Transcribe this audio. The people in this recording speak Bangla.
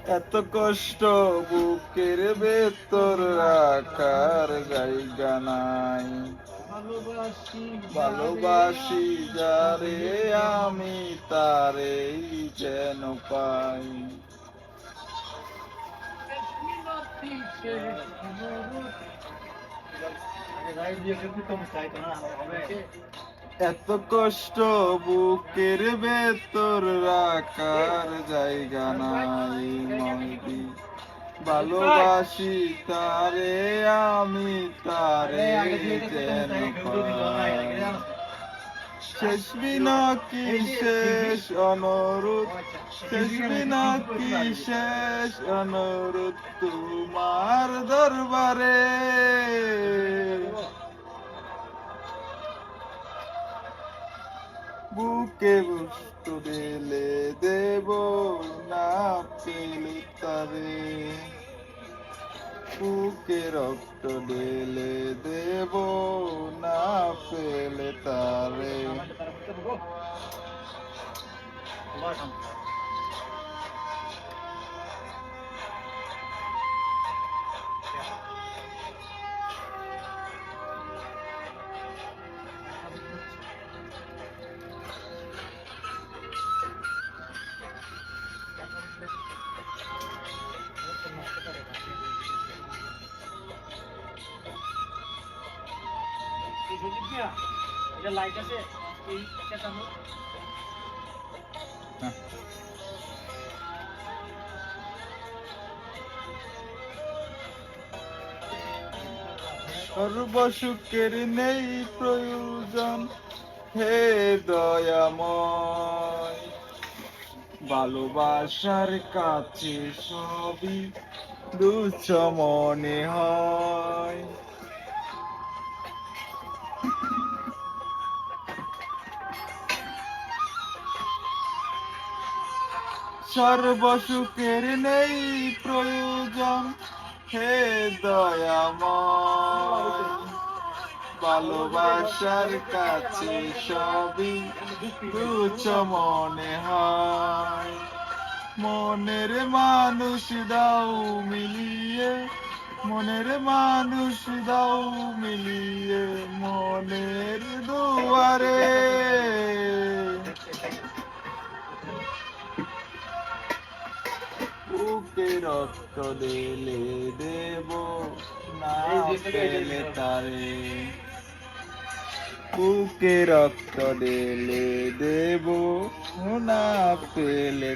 এত কষ্ট বুকের ভেতর রাখার জায়গা নাই। ভালোবাসি যারে আমি তারেই যেন পাই। এত কষ্ট বুকের ভেতর রাখার জায়গা নাই নদী। ভালোবাসি তারে আমি তারে যেন পাই। শেষ বিনাকি শেষ অনুরোধ, শেষ বিনাকি শেষ অনুরোধ তোমার দরবারে। বুকে বস্তু ঢেলে দেব না পেলে তারে। বুকে রক্ত ঢেলে দেব না পেলে তারে। লাইট আছে এই চালানো। সর্বসুখের নেই প্রয়োজন হে দয়াময়। ভালোবাসার কাছে সবই তুচ্ছ মনে হয়। সর্বসুখের নেই প্রয়োজন হে দয়াময়। ভালোবাসার কাছে সবই তুচ্ছ মনে হয়। মনের মানুষ দাও মিলিয়ে, মনের মানুষ দাও মিলিয়ে মনের দুয়ারে। বুকে রক্ত ঢেলে দেব না পেলে তারে। বুকে রক্ত ঢেলে দেব না পেলে